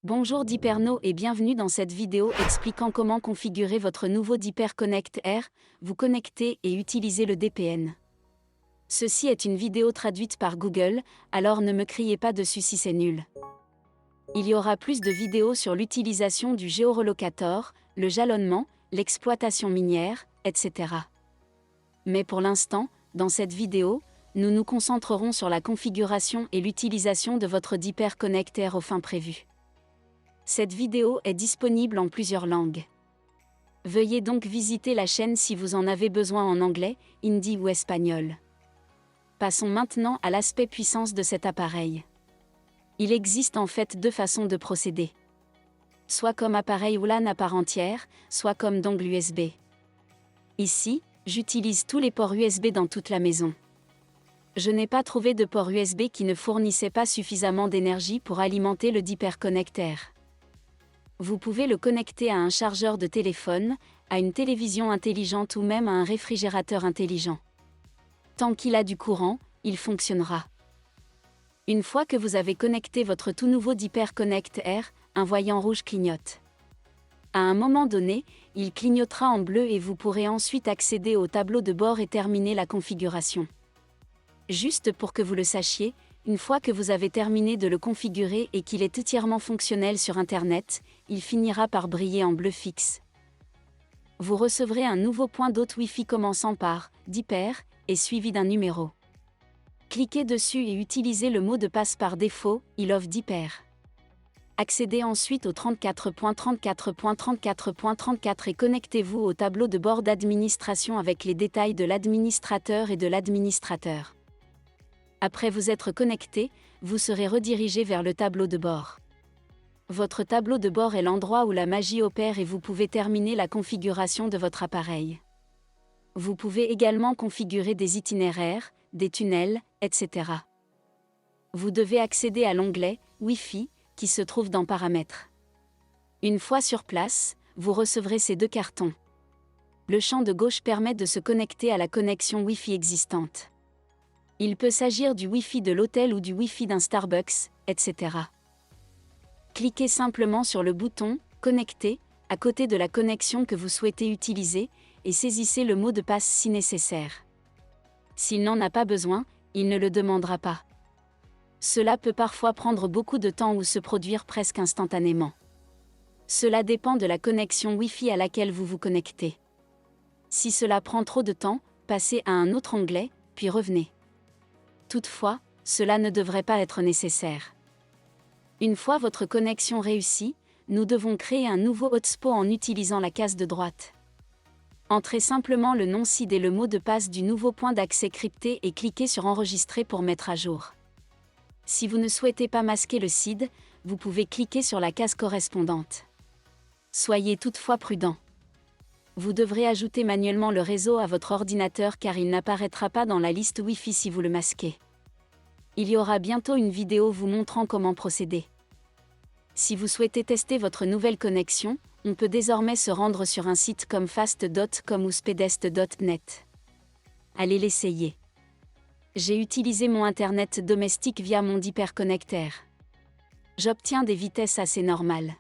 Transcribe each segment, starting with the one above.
Bonjour Diperno et bienvenue dans cette vidéo expliquant comment configurer votre nouveau Diper Connect Air, vous connecter et utiliser le DPN. Ceci est une vidéo traduite par Google, alors ne me criez pas dessus si c'est nul. Il y aura plus de vidéos sur l'utilisation du géorelocator, le jalonnement, l'exploitation minière, etc. Mais pour l'instant, dans cette vidéo, nous nous concentrerons sur la configuration et l'utilisation de votre Diper Connect Air aux fins prévues. Cette vidéo est disponible en plusieurs langues. Veuillez donc visiter la chaîne si vous en avez besoin en anglais, hindi ou espagnol. Passons maintenant à l'aspect puissance de cet appareil. Il existe en fait deux façons de procéder. Soit comme appareil WLAN à part entière, soit comme dongle USB. Ici, j'utilise tous les ports USB dans toute la maison. Je n'ai pas trouvé de port USB qui ne fournissait pas suffisamment d'énergie pour alimenter le Diper Connect Air. Vous pouvez le connecter à un chargeur de téléphone, à une télévision intelligente ou même à un réfrigérateur intelligent. Tant qu'il a du courant, il fonctionnera. Une fois que vous avez connecté votre tout nouveau Diper Connect Air, un voyant rouge clignote. À un moment donné, il clignotera en bleu et vous pourrez ensuite accéder au tableau de bord et terminer la configuration. Juste pour que vous le sachiez, une fois que vous avez terminé de le configurer et qu'il est entièrement fonctionnel sur Internet, il finira par briller en bleu fixe. Vous recevrez un nouveau point d'hôte Wi-Fi commençant par « Diper » et suivi d'un numéro. Cliquez dessus et utilisez le mot de passe par défaut « I love Diper ». Accédez ensuite au 34.34.34.34 et connectez-vous au tableau de bord d'administration avec les détails de l'administrateur et de l'administrateur. Après vous être connecté, vous serez redirigé vers le tableau de bord. Votre tableau de bord est l'endroit où la magie opère et vous pouvez terminer la configuration de votre appareil. Vous pouvez également configurer des itinéraires, des tunnels, etc. Vous devez accéder à l'onglet « Wi-Fi » qui se trouve dans « Paramètres ». Une fois sur place, vous recevrez ces deux cartons. Le champ de gauche permet de se connecter à la connexion Wi-Fi existante. Il peut s'agir du Wi-Fi de l'hôtel ou du Wi-Fi d'un Starbucks, etc. Cliquez simplement sur le bouton « Connecter » à côté de la connexion que vous souhaitez utiliser et saisissez le mot de passe si nécessaire. S'il n'en a pas besoin, il ne le demandera pas. Cela peut parfois prendre beaucoup de temps ou se produire presque instantanément. Cela dépend de la connexion Wi-Fi à laquelle vous vous connectez. Si cela prend trop de temps, passez à un autre onglet, puis revenez. Toutefois, cela ne devrait pas être nécessaire. Une fois votre connexion réussie, nous devons créer un nouveau hotspot en utilisant la case de droite. Entrez simplement le nom SID et le mot de passe du nouveau point d'accès crypté et cliquez sur Enregistrer pour mettre à jour. Si vous ne souhaitez pas masquer le SID, vous pouvez cliquer sur la case correspondante. Soyez toutefois prudent. Vous devrez ajouter manuellement le réseau à votre ordinateur car il n'apparaîtra pas dans la liste Wi-Fi si vous le masquez. Il y aura bientôt une vidéo vous montrant comment procéder. Si vous souhaitez tester votre nouvelle connexion, on peut désormais se rendre sur un site comme fast.com ou speedest.net. Allez l'essayer. J'ai utilisé mon internet domestique via mon Diper Connect Air. J'obtiens des vitesses assez normales.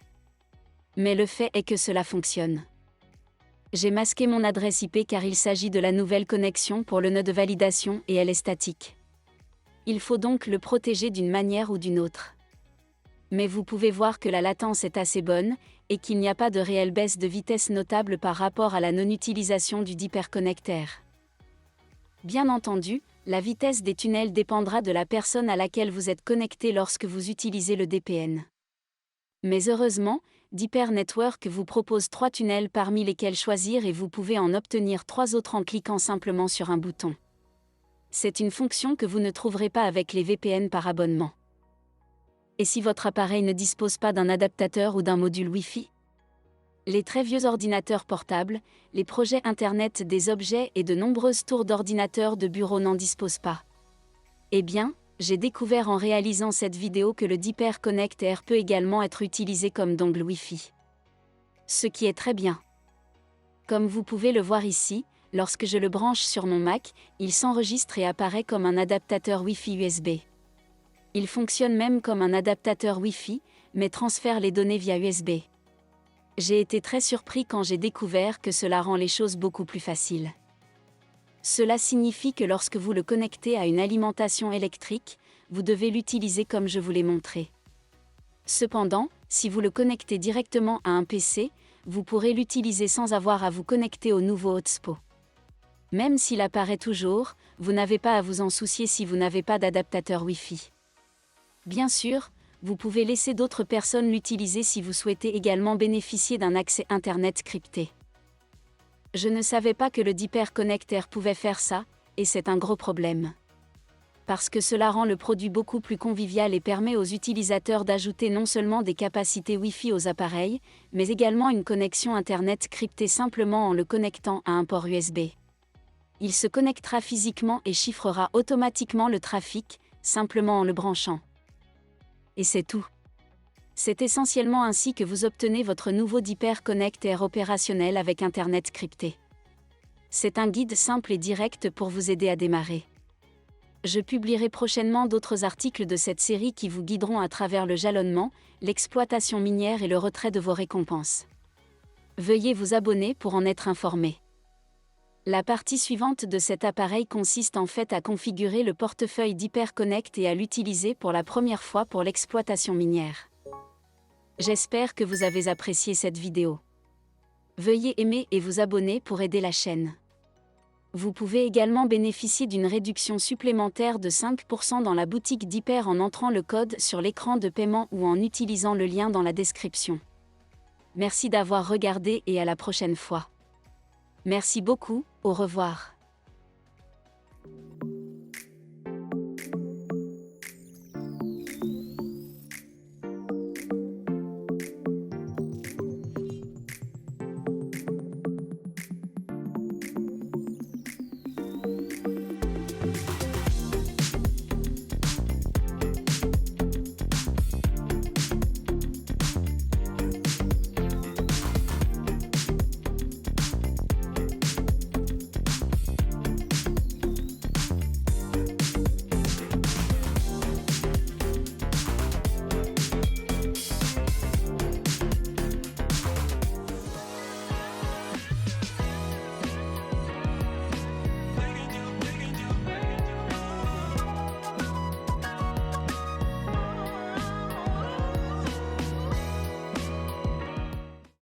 Mais le fait est que cela fonctionne. J'ai masqué mon adresse IP car il s'agit de la nouvelle connexion pour le nœud de validation et elle est statique. Il faut donc le protéger d'une manière ou d'une autre. Mais vous pouvez voir que la latence est assez bonne, et qu'il n'y a pas de réelle baisse de vitesse notable par rapport à la non-utilisation du Diper Connect Air. Bien entendu, la vitesse des tunnels dépendra de la personne à laquelle vous êtes connecté lorsque vous utilisez le DPN. Mais heureusement, Diper Network vous propose 3 tunnels parmi lesquels choisir et vous pouvez en obtenir 3 autres en cliquant simplement sur un bouton. C'est une fonction que vous ne trouverez pas avec les VPN par abonnement. Et si votre appareil ne dispose pas d'un adaptateur ou d'un module Wi-Fi? Les très vieux ordinateurs portables, les projets Internet des objets et de nombreuses tours d'ordinateurs de bureau n'en disposent pas. Eh bien, j'ai découvert en réalisant cette vidéo que le Diper Connect Air peut également être utilisé comme dongle Wi-Fi. Ce qui est très bien. Comme vous pouvez le voir ici, lorsque je le branche sur mon Mac, il s'enregistre et apparaît comme un adaptateur Wi-Fi USB. Il fonctionne même comme un adaptateur Wi-Fi, mais transfère les données via USB. J'ai été très surpris quand j'ai découvert que cela rend les choses beaucoup plus faciles. Cela signifie que lorsque vous le connectez à une alimentation électrique, vous devez l'utiliser comme je vous l'ai montré. Cependant, si vous le connectez directement à un PC, vous pourrez l'utiliser sans avoir à vous connecter au nouveau hotspot. Même s'il apparaît toujours, vous n'avez pas à vous en soucier si vous n'avez pas d'adaptateur Wi-Fi. Bien sûr, vous pouvez laisser d'autres personnes l'utiliser si vous souhaitez également bénéficier d'un accès Internet crypté. Je ne savais pas que le Deeper Connector pouvait faire ça, et c'est un gros problème. Parce que cela rend le produit beaucoup plus convivial et permet aux utilisateurs d'ajouter non seulement des capacités Wi-Fi aux appareils, mais également une connexion Internet cryptée simplement en le connectant à un port USB. Il se connectera physiquement et chiffrera automatiquement le trafic, simplement en le branchant. Et c'est tout. C'est essentiellement ainsi que vous obtenez votre nouveau Deeper Connector opérationnel avec Internet crypté. C'est un guide simple et direct pour vous aider à démarrer. Je publierai prochainement d'autres articles de cette série qui vous guideront à travers le jalonnement, l'exploitation minière et le retrait de vos récompenses. Veuillez vous abonner pour en être informé. La partie suivante de cet appareil consiste en fait à configurer le portefeuille Deeper Connect et à l'utiliser pour la première fois pour l'exploitation minière. J'espère que vous avez apprécié cette vidéo. Veuillez aimer et vous abonner pour aider la chaîne. Vous pouvez également bénéficier d'une réduction supplémentaire de 5% dans la boutique Deeper en entrant le code sur l'écran de paiement ou en utilisant le lien dans la description. Merci d'avoir regardé et à la prochaine fois. Merci beaucoup, au revoir.